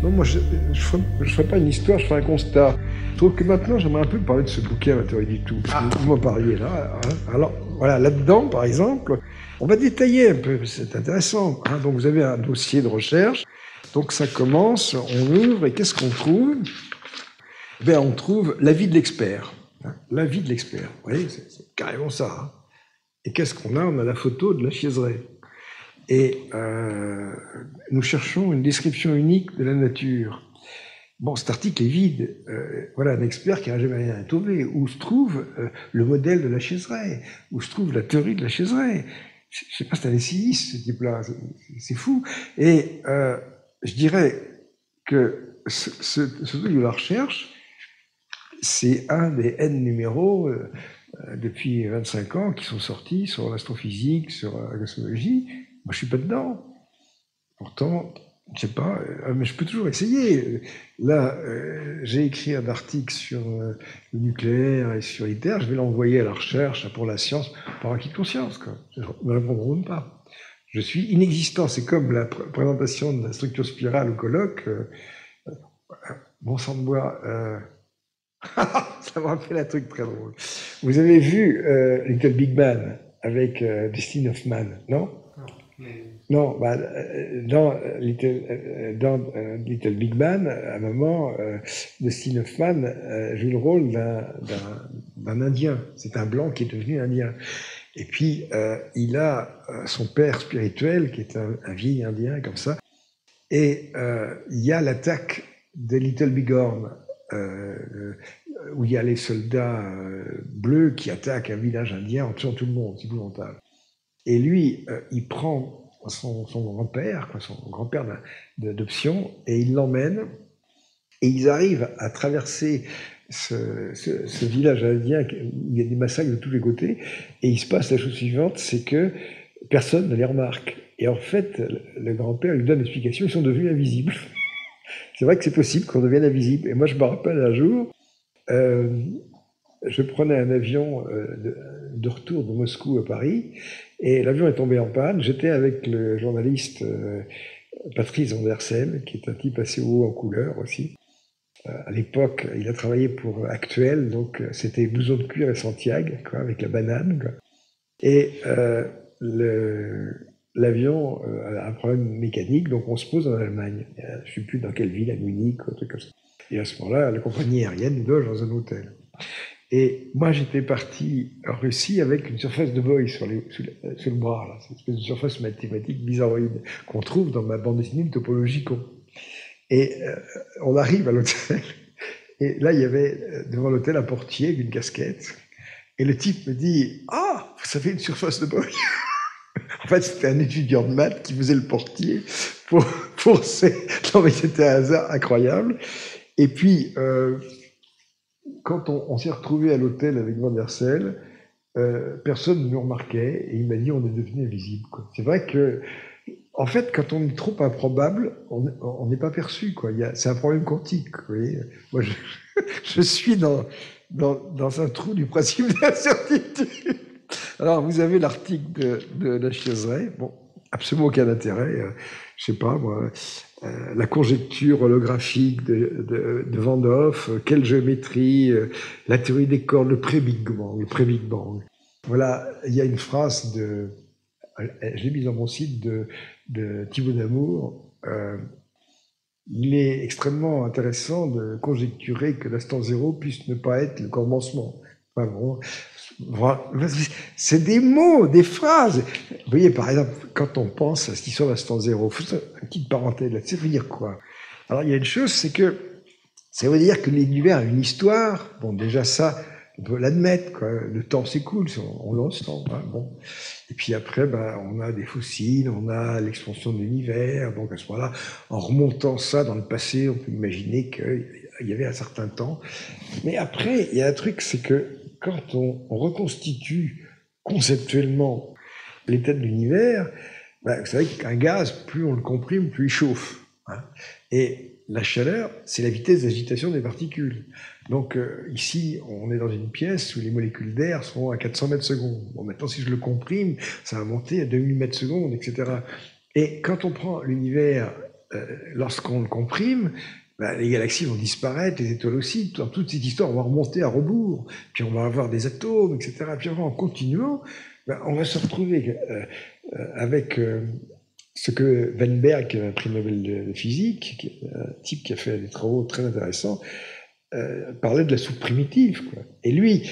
Non, moi, je ne ferai pas une histoire, je ferai un constat. Je trouve que maintenant, j'aimerais un peu parler de ce bouquin, La théorie du tout. Parce que vous m'en parliez là. Hein. Alors, voilà, là-dedans, par exemple, on va détailler un peu, c'est intéressant. Hein. Donc, vous avez un dossier de recherche. Donc, ça commence, on ouvre, et qu'est-ce qu'on trouve? Ben, on trouve l'avis de l'expert. Hein. L'avis de l'expert. Vous voyez, c'est carrément ça. Hein. Et qu'est-ce qu'on a? On a la photo de la Chiézeret. Et nous cherchons une description unique de la nature. Bon, cet article est vide. Voilà un expert qui n'a jamais rien trouvé. Où se trouve le modèle de la Chiézeret? Où se trouve la théorie de la Chiézeret? Je ne sais pas, c'est un essayiste, ce type-là. C'est fou. Et je dirais que ce truc de la recherche, c'est un des N numéros depuis 25 ans qui sont sortis sur l'astrophysique, sur la cosmologie. Moi, je suis pas dedans. Pourtant, je sais pas, mais je peux toujours essayer. Là, j'ai écrit un article sur le nucléaire et sur ITER. Je vais l'envoyer à la recherche pour la science par acquis de conscience. Quoi. Ils ne répondront pas. Je suis inexistant. C'est comme la présentation de la structure spirale au colloque. Bon sang de bois. Ça me rappelle un truc très drôle. Vous avez vu Little Big Man avec Dustin Hoffman, non? Non, bah, dans Little Big Man, à un moment, Dustin Hoffman joue le rôle d'un Indien. C'est un blanc qui est devenu Indien. Et puis, il a son père spirituel, qui est un vieil Indien, comme ça. Et il y a l'attaque de Little Big Horn, où il y a les soldats bleus qui attaquent un village indien en tuant tout le monde. C'est épouvantable. Et lui, il prend son grand-père d'adoption, et il l'emmène, et ils arrivent à traverser ce village indien où il y a des massacres de tous les côtés, et il se passe la chose suivante, c'est que personne ne les remarque. Et en fait, le grand-père lui donne l'explication, ils sont devenus invisibles. C'est vrai que c'est possible qu'on devienne invisible. Et moi, je me rappelle un jour, je prenais un avion de retour de Moscou à Paris, et l'avion est tombé en panne. J'étais avec le journaliste Patrice Andersen, qui est un type assez haut en couleur aussi. À l'époque, il a travaillé pour Actuel, donc c'était blouson de cuir et Santiago, quoi, avec la banane. Quoi. Et l'avion a un problème mécanique, donc on se pose en Allemagne. Je ne sais plus dans quelle ville, à Munich, un truc comme ça. Et à ce moment-là, la compagnie aérienne nous loge dans un hôtel. Et moi, j'étais parti en Russie avec une surface de Boy sur le bras, là, cette espèce de surface mathématique bizarroïde qu'on trouve dans ma bande dessinée de Topologico. Et on arrive à l'hôtel, et là, il y avait devant l'hôtel un portier avec une casquette, et le type me dit « Ah, vous savez une surface de Boy ?» En fait, c'était un étudiant de maths qui faisait le portier pour ces... Non, mais c'était un hasard incroyable. Et puis... quand on s'est retrouvé à l'hôtel avec Van der Sel, personne ne nous remarquait et il m'a dit on est devenu invisible. C'est vrai que, en fait, quand on est trop improbable, on n'est pas perçu. C'est un problème quantique. Vous voyez. Moi, je suis dans un trou du principe de l'incertitude. Alors, vous avez l'article de la Chiézeret. Bon, absolument aucun intérêt. Je sais pas, moi. La conjecture holographique de Van Hoff, quelle géométrie, la théorie des cordes, le pré-Big Bang. Voilà, il y a une phrase je l'ai mise dans mon site de Thibaut Damour. Il est extrêmement intéressant de conjecturer que l'instant zéro puisse ne pas être le commencement. Enfin, bon, c'est des mots, des phrases. Vous voyez, par exemple, quand on pense à cette histoire d'instant zéro, une petite parenthèse là, ça veut dire quoi? Alors, il y a une chose, c'est que ça veut dire que l'univers a une histoire. Bon, déjà ça, on peut l'admettre, quoi. Le temps s'écoule, on lance temps. Hein, bon. Et puis après, on a des fossiles, on a l'expansion de l'univers. Donc à ce moment-là, en remontant ça dans le passé, on peut imaginer qu'il y avait un certain temps. Mais après, il y a un truc, c'est que quand on reconstitue conceptuellement l'état de l'univers, vous savez qu'un gaz, plus on le comprime, plus il chauffe. Hein. Et la chaleur, c'est la vitesse d'agitation des particules. Donc ici, on est dans une pièce où les molécules d'air sont à 400 mètres secondes. Bon, maintenant, si je le comprime, ça va monter à 2000 mètres secondes, etc. Et quand on prend l'univers, lorsqu'on le comprime, ben, les galaxies vont disparaître, les étoiles aussi. Dans toute cette histoire, on va remonter à rebours. Puis on va avoir des atomes, etc. Puis en continuant, ben, on va se retrouver avec ce que Weinberg, qui a un prix Nobel de physique, qui est un type qui a fait des travaux très intéressants, parlait de la soupe primitive, quoi. Et lui,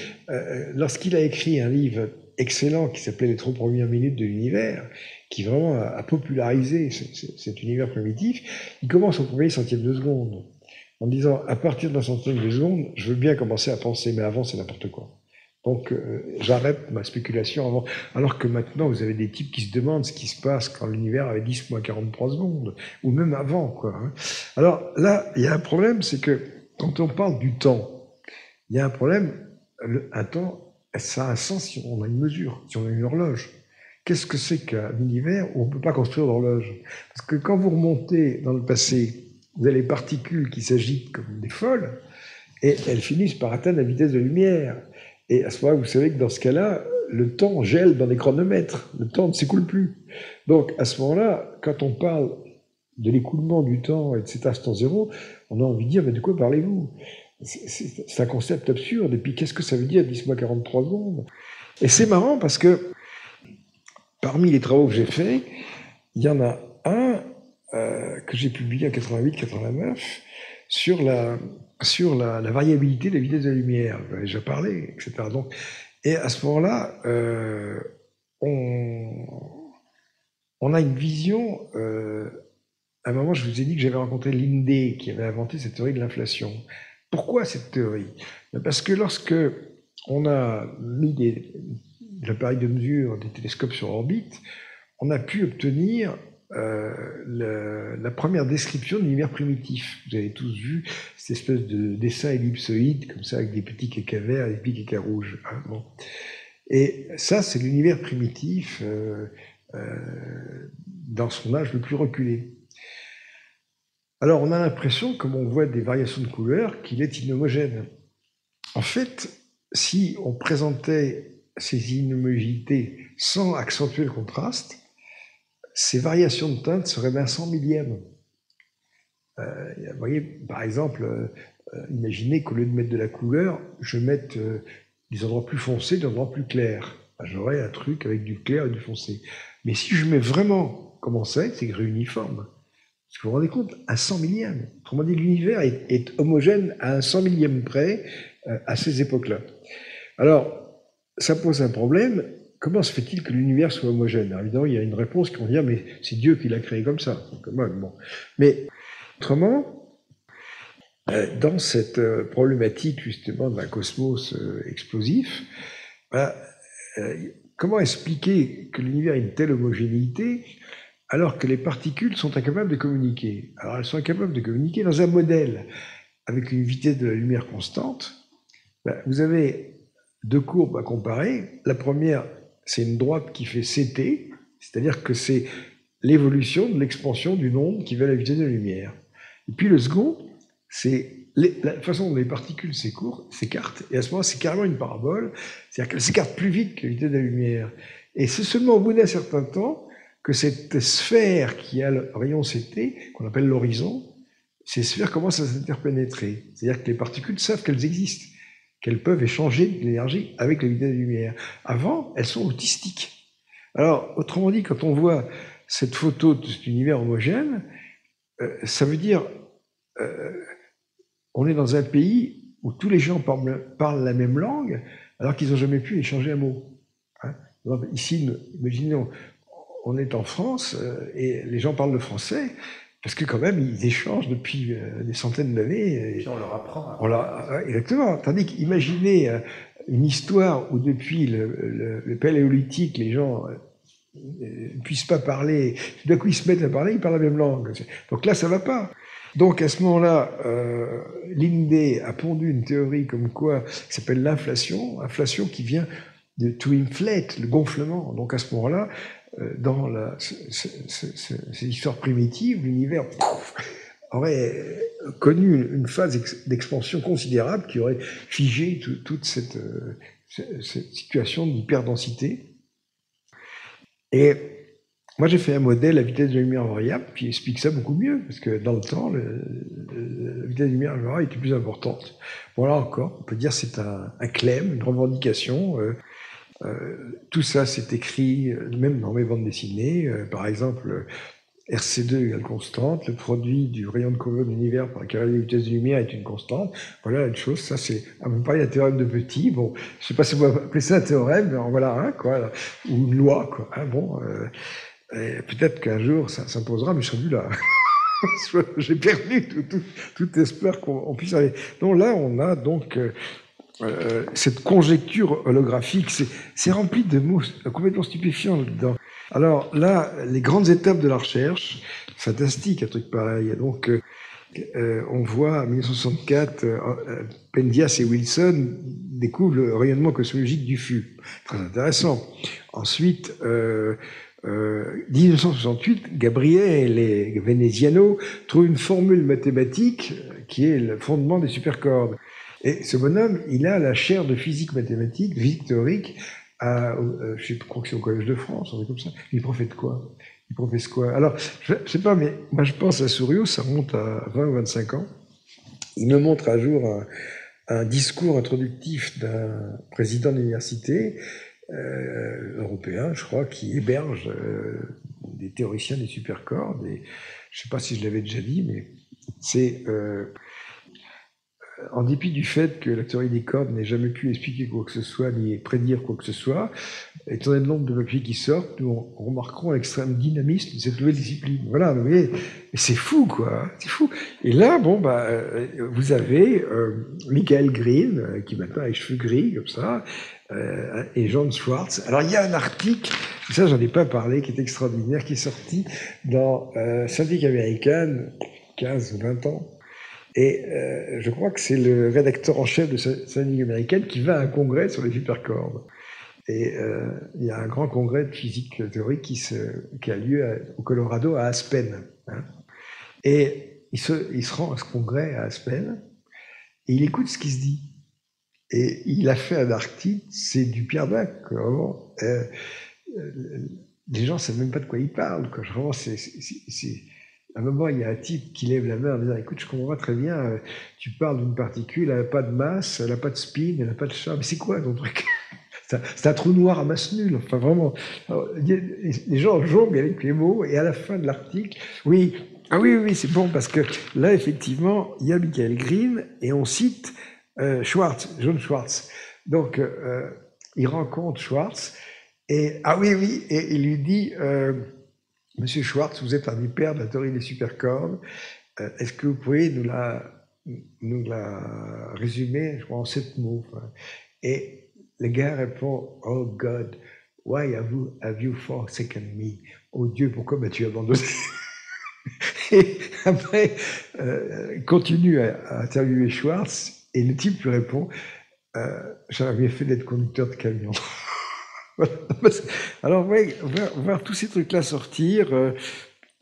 lorsqu'il a écrit un livre excellent qui s'appelait Les 3 premières minutes de l'univers, qui vraiment a popularisé cet univers primitif, il commence au premier centième de seconde, en disant, à partir d'un centième de seconde, je veux bien commencer à penser, mais avant, c'est n'importe quoi. Donc, j'arrête ma spéculation avant. Alors que maintenant, vous avez des types qui se demandent ce qui se passe quand l'univers avait 10 moins 43 secondes, ou même avant, quoi. Alors là, il y a un problème, c'est que quand on parle du temps, il y a un problème. Un temps, ça a un sens si on a une mesure, si on a une horloge. Qu'est-ce que c'est qu'un univers où on ne peut pas construire d'horloge? Parce que quand vous remontez dans le passé, vous avez les particules qui s'agitent comme des folles, et elles finissent par atteindre la vitesse de lumière. Et à ce moment-là, vous savez que dans ce cas-là, le temps gèle dans les chronomètres. Le temps ne s'écoule plus. Donc, à ce moment-là, quand on parle de l'écoulement du temps, etc., ce temps zéro, on a envie de dire, mais de quoi parlez-vous? C'est un concept absurde. Et puis, qu'est-ce que ça veut dire 10 moins 43 secondes? Et c'est marrant parce que, parmi les travaux que j'ai faits, il y en a un que j'ai publié en 88-89 sur la variabilité de la vitesse de la lumière. J'en ai déjà parlé, etc. Donc, et à ce moment-là, on a une vision. À un moment, je vous ai dit que j'avais rencontré Linde, qui avait inventé cette théorie de l'inflation. Pourquoi cette théorie? Parce que lorsque on a mis des appareils de mesure, des télescopes sur orbite, on a pu obtenir la première description de l'univers primitif. Vous avez tous vu cette espèce de dessin ellipsoïde, comme ça, avec des petits caca verts et des petits caca rouges. Hein, bon. Et ça, c'est l'univers primitif dans son âge le plus reculé. Alors, on a l'impression, comme on voit des variations de couleurs, qu'il est inhomogène. En fait, si on présentait ces inhomogénéités sans accentuer le contraste, ces variations de teinte seraient d'un 100 millième. Vous voyez, par exemple, imaginez qu'au lieu de mettre de la couleur, je mette des endroits plus foncés, des endroits plus clairs. J'aurais un truc avec du clair et du foncé. Mais si je mets vraiment, comment c'est uniforme. Parce que vous vous rendez compte, un 100 millième. Autrement dit, l'univers est homogène à un 100 millième près à ces époques-là. Alors, ça pose un problème. Comment se fait-il que l'univers soit homogène? Alors, évidemment, il y a une réponse qui va dire, mais c'est Dieu qui l'a créé comme ça. Bon. Mais autrement, dans cette problématique justement d'un cosmos explosif, comment expliquer que l'univers ait une telle homogénéité alors que les particules sont incapables de communiquer? Alors elles sont incapables de communiquer dans un modèle avec une vitesse de la lumière constante. Vous avez deux courbes à comparer. La première, c'est une droite qui fait CT, c'est-à-dire que c'est l'évolution de l'expansion d'une onde qui va à la vitesse de la lumière. Et puis le second, c'est la façon dont les particules s'écartent, et à ce moment-là, c'est carrément une parabole, c'est-à-dire qu'elles s'écartent plus vite que la vitesse de la lumière. Et c'est seulement au bout d'un certain temps que cette sphère qui a le rayon CT, qu'on appelle l'horizon, ces sphères commencent à s'interpénétrer. C'est-à-dire que les particules savent qu'elles existent, qu'elles peuvent échanger de l'énergie avec la vitesse de la lumière. Avant, elles sont autistiques. Alors, autrement dit, quand on voit cette photo de cet univers homogène, ça veut dire on est dans un pays où tous les gens parlent la même langue alors qu'ils n'ont jamais pu échanger un mot. Hein? Donc, ici, imaginez, on est en France et les gens parlent le français parce que quand même, ils échangent depuis des centaines d'années. Et on leur apprend. Exactement. Tandis qu'imaginez une histoire où depuis le paléolithique, les gens ne puissent pas parler, tout d'un coup ils se mettent à parler, ils parlent la même langue. Donc là, ça ne va pas. Donc à ce moment-là, Linde a pondu une théorie comme quoi, qui s'appelle l'inflation, inflation qui vient de to inflate, le gonflement. Donc à ce moment-là, dans ces histoires primitives, l'univers aurait connu une phase d'expansion considérable qui aurait figé toute cette situation d'hyperdensité. Et moi, j'ai fait un modèle à vitesse de lumière variable qui explique ça beaucoup mieux, parce que dans le temps, la vitesse de lumière variable était plus importante. Bon, là encore, on peut dire que c'est un claim, une revendication. Tout ça, c'est écrit même dans mes bandes dessinées. Par exemple, RC2 égale constante, le produit du rayon de courbure de l'univers par la carré de la vitesse de lumière est une constante. Voilà une chose, ça c'est, à me parler d'un théorème de Petit, bon, je sais pas si on va appeler ça un théorème, mais en voilà un, quoi, ou une loi, quoi. Hein, bon, peut-être qu'un jour ça s'imposera, mais je serai plus là. J'ai perdu tout espoir qu'on puisse aller. Donc là, on a donc cette conjecture holographique, c'est rempli de mots complètement stupéfiants là-dedans. Alors là, les grandes étapes de la recherche, fantastique, un truc pareil. Donc, on voit en 1964, Pendias et Wilson découvrent le rayonnement cosmologique du FU. Très intéressant. Ensuite, 1968, Gabriel et Veneziano trouvent une formule mathématique qui est le fondement des supercordes. Et ce bonhomme, il a la chaire de physique mathématique, physique théorique, je crois que c'est au Collège de France, on est comme ça. Il profite quoi? Il professe quoi? Alors, je sais pas, mais moi je pense à Souriau, ça remonte à 20 ou 25 ans. Il me montre un jour un discours introductif d'un président d'université européen, je crois, qui héberge des théoriciens des supercordes. Et je sais pas si je l'avais déjà dit, mais c'est en dépit du fait que la théorie des cordes n'ait jamais pu expliquer quoi que ce soit, ni prédire quoi que ce soit, étant donné le nombre de papiers qui sortent, nous remarquerons l'extrême dynamisme de cette nouvelle discipline. Voilà, vous voyez, c'est fou, quoi, c'est fou. Et là, bon, bah, vous avez Michael Green, qui maintenant a les cheveux gris, comme ça, et John Schwartz. Alors, il y a un article, ça, j'en ai pas parlé, qui est extraordinaire, qui est sorti dans Scientific American, 15 ou 20 ans. Et je crois que c'est le rédacteur en chef de Scientific American qui va à un congrès sur les supercordes. Et il y a un grand congrès de physique théorique qui a lieu au Colorado, à Aspen. Hein. Et il se rend à ce congrès à Aspen, et il écoute ce qui se dit. Et il a fait un article, c'est du Pierre Dac, vraiment. Les gens ne savent même pas de quoi il parle. Quoi. Vraiment, à un moment, il y a un type qui lève la main en disant « Écoute, je comprends pas très bien, tu parles d'une particule, elle n'a pas de masse, elle n'a pas de spin, elle n'a pas de charge. Mais c'est quoi ton truc ?» C'est un trou noir à masse nulle. Enfin, vraiment, les gens jonglent avec les mots, et à la fin de l'article, oui, c'est bon, parce que là, effectivement, il y a Michael Green, et on cite Schwartz, John Schwartz. Donc, il rencontre Schwartz, et et il lui dit Monsieur Schwartz, vous êtes un des pères de la théorie des supercordes. Est-ce que vous pouvez nous la résumer, je crois, en 7 mots? Et le gars répond, Oh God, why have you forsaken me? Oh Dieu, pourquoi m'as-tu abandonné? Et après, il continue à interviewer Schwartz, et le type lui répond, j'aurais bien fait d'être conducteur de camion. Alors, ouais, voir tous ces trucs-là sortir.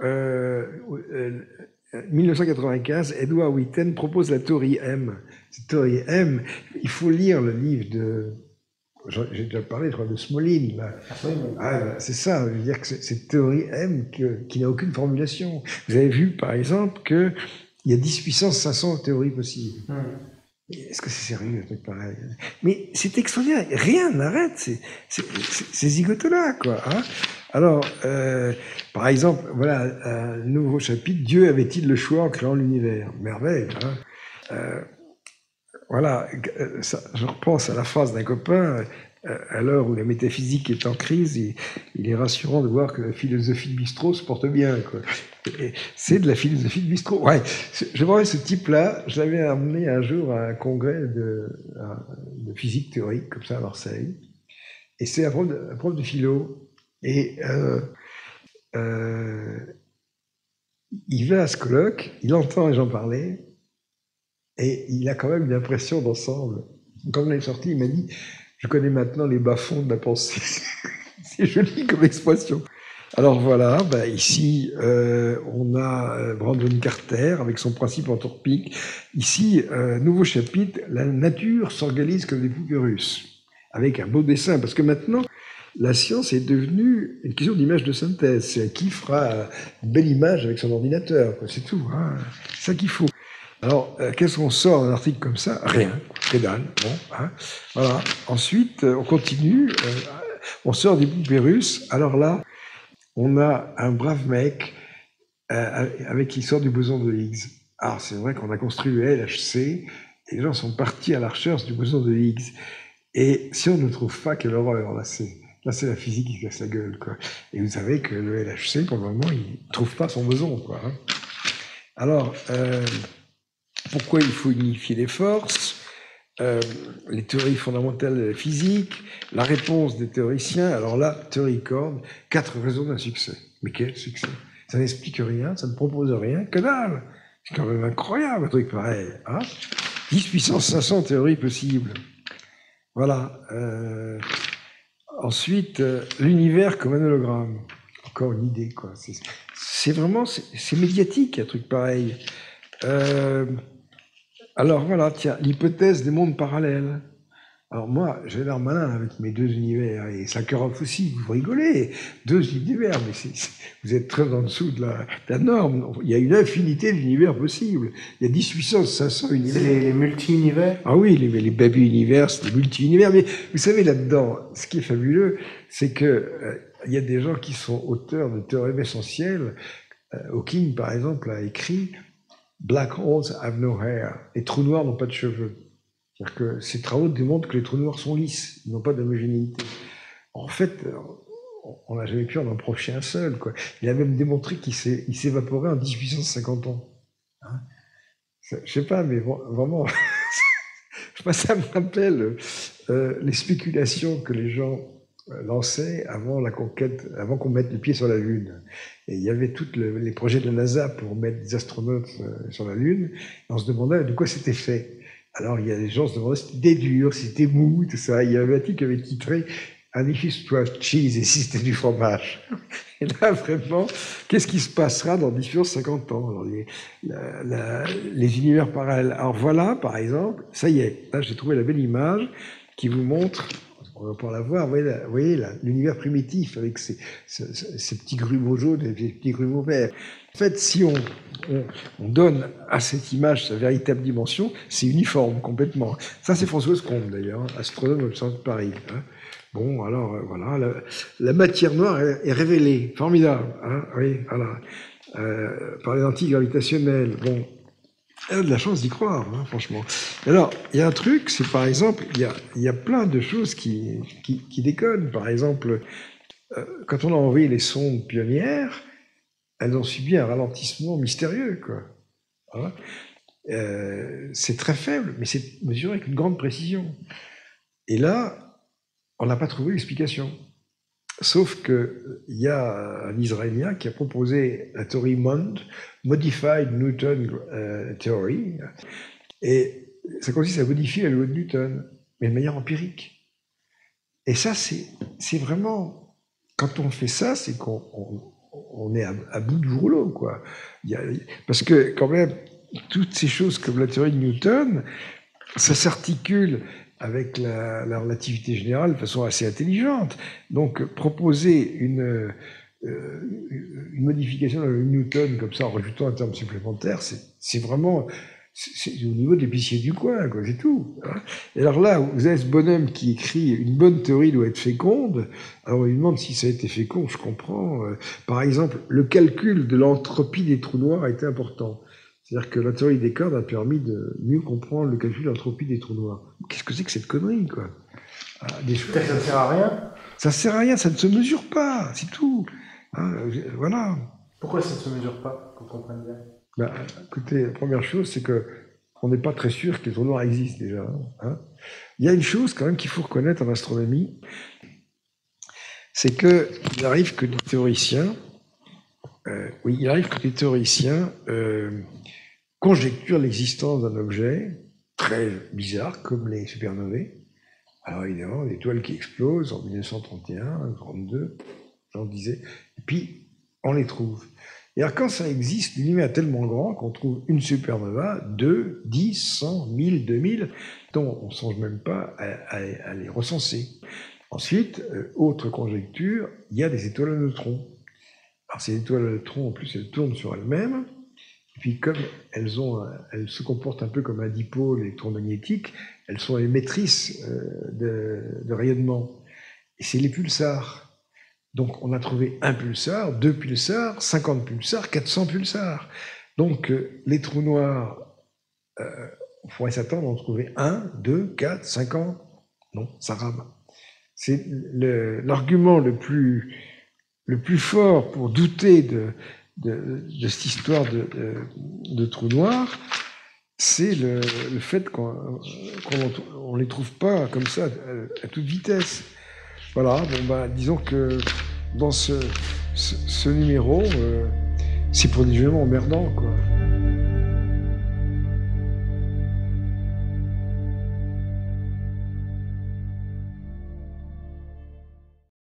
1995, Edward Witten propose la théorie M. Cette théorie M, il faut lire le livre de. J'ai déjà parlé, je crois, de Smolin. C'est ça, je veux dire que cette théorie M qui n'a aucune formulation. Vous avez vu, par exemple, qu'il y a 10 puissance 500 théories possibles. Est-ce que c'est sérieux, un truc pareil? Mais c'est extraordinaire, rien n'arrête ces zigotos-là, quoi. Hein. Alors, par exemple, voilà, un nouveau chapitre, Dieu avait-il le choix en créant l'univers? Merveille, hein. Voilà, je repense à la phrase d'un copain, à l'heure où la métaphysique est en crise, il est rassurant de voir que la philosophie de bistrot se porte bien, quoi. C'est de la philosophie de bistrot. Ouais, je vois ce type-là, je l'avais amené un jour à un congrès de physique théorique, comme ça, à Marseille. Et c'est un prof de philo. Et il va à ce colloque, il entend les gens parler, et il a quand même une impression d'ensemble. Quand on est sorti, il m'a dit « Je connais maintenant les bas-fonds de la pensée. » C'est joli comme expression. Alors voilà, bah ici, on a Brandon Carter avec son principe anthropique. Ici, nouveau chapitre, la nature s'organise comme des poupées russes, avec un beau dessin, parce que maintenant, la science est devenue une question d'image de synthèse. C'est qui fera une belle image avec son ordinateur, quoi. C'est tout, hein. C'est ça qu'il faut. Alors, qu'est-ce qu'on sort d'un article comme ça? Rien, que dalle. Bon, hein. Voilà. Ensuite, on continue. On sort des poupées russes. Alors là, on a un brave mec avec l'histoire du boson de Higgs. Alors, c'est vrai qu'on a construit le LHC et les gens sont partis à la recherche du boson de Higgs. Et si on ne trouve pas, quelle horreur, là, c'est la physique qui se casse la gueule, quoi. Et vous savez que le LHC, pour le moment, il ne trouve pas son boson, quoi, hein. Alors, pourquoi il faut unifier les forces? Les théories fondamentales de la physique, la réponse des théoriciens. Alors là, théorie Cordes, 4 raisons d'un succès. Mais quel succès? Ça n'explique rien, ça ne propose rien, que dalle. C'est quand même incroyable un truc pareil, hein. 10 puissance 500 théories possibles. Voilà. Ensuite, l'univers comme un hologramme. Encore une idée, quoi. C'est vraiment, c'est médiatique, un truc pareil. Alors voilà, tiens, l'hypothèse des mondes parallèles. Alors moi, j'ai l'air malin avec mes 2 univers, et Sakharov aussi, vous rigolez, 2 univers, mais vous êtes très en dessous de la norme. Il y a une infinité d'univers possibles. Il y a 10 puissance 500 univers. C'est les multi-univers? Ah oui, les baby-univers, les multi-univers. Mais vous savez, là-dedans, ce qui est fabuleux, c'est que il y a des gens qui sont auteurs de théorèmes essentiels. Hawking, par exemple, a écrit « Black holes have no hair ». Les trous noirs n'ont pas de cheveux. C'est-à-dire que ces travaux démontrent que les trous noirs sont lisses, ils n'ont pas d'homogénéité. En fait, on n'a jamais pu en approcher un seul, quoi. Il a même démontré qu'il s'évaporait en 10 puissance 50 ans. Hein, je sais pas, mais vraiment, ça me rappelle les spéculations que les gens lançaient avant la conquête, avant qu'on mette le pied sur la Lune. Et il y avait tous les projets de la NASA pour mettre des astronautes sur la Lune. Et on se demandait de quoi c'était fait. Alors, il y a des gens qui se demandaient si c'était dur, si c'était mou, tout ça. Il y avait un type qui avait titré « And if it was cheese » et si c'était du fromage. Et là, vraiment, qu'est-ce qui se passera dans 10 50 ans? Alors, les univers parallèles. Alors voilà, par exemple, ça y est, là j'ai trouvé la belle image qui vous montre, on va pouvoir la voir, vous voyez l'univers primitif avec ces petits grumeaux jaunes et ces petits grumeaux verts. En fait, si on donne à cette image sa véritable dimension, c'est uniforme complètement. Ça, c'est Françoise Combe, d'ailleurs, astronome au Centre de Paris. Hein. Bon, alors, voilà, la matière noire est révélée. Formidable. Hein, oui, voilà. Par les lentilles gravitationnelles. Bon, elle a de la chance d'y croire, hein, franchement. Alors, il y a un truc, c'est par exemple, il y a plein de choses qui déconnent. Par exemple, quand on a envoyé les sondes pionnières, elles ont subi un ralentissement mystérieux, quoi. Hein, c'est très faible, mais c'est mesuré avec une grande précision. Et là, on n'a pas trouvé l'explication. Sauf qu'il y a un Israélien qui a proposé la théorie MOND, Modified Newton Theory, et ça consiste à modifier la loi de Newton, mais de manière empirique. Et ça, c'est vraiment... Quand on fait ça, c'est qu'on est à bout du rouleau, quoi. Parce que, quand même, toutes ces choses comme la théorie de Newton, ça s'articule avec la relativité générale de façon assez intelligente. Donc, proposer une modification de Newton comme ça en rajoutant un terme supplémentaire, c'est vraiment au niveau de l'épicier du coin, quoi, c'est tout. Hein. Et alors là, vous avez ce bonhomme qui écrit « Une bonne théorie doit être féconde ». Alors, on lui demande si ça a été fécond, je comprends. Par exemple, le calcul de l'entropie des trous noirs a été important. C'est-à-dire que la théorie des cordes a permis de mieux comprendre le calcul de l'entropie des trous noirs. Qu'est-ce que c'est que cette connerie, quoi? Ça ne sert à rien? Ça ne sert à rien, ça ne se mesure pas, c'est tout. Hein, voilà. Pourquoi ça ne se mesure pas, qu'on comprenne bien? Bah, écoutez, la première chose, c'est qu'on n'est pas très sûr que les trous noirs existent déjà. Hein. Il y a une chose quand même qu'il faut reconnaître en astronomie, c'est qu'il arrive que des théoriciens, conjecturent l'existence d'un objet très bizarre, comme les supernovae. Alors évidemment, l'étoile qui explose en 1931, 1932, on disait, et puis on les trouve. Et alors quand ça existe, l'univers est tellement grand qu'on trouve une supernova, 2, 10, 100, 1000, 2000, dont on ne songe même pas à les recenser. Ensuite, autre conjecture, il y a des étoiles à neutrons. Alors ces étoiles à neutrons, en plus, elles tournent sur elles-mêmes, et puis comme elles se comportent un peu comme un dipôle électromagnétique, elles sont émettrices de rayonnement. Et c'est les pulsars. Donc on a trouvé un pulsar, 2 pulsars, 50 pulsars, 400 pulsars. Donc les trous noirs, on pourrait s'attendre à en trouver 1, 2, 4, 50. Non, ça rame. C'est l'argument le plus fort pour douter de cette histoire de trous noirs, c'est le fait qu'on ne les trouve pas comme ça à toute vitesse. Voilà, disons que dans ce numéro, c'est prodigieux emmerdant, quoi.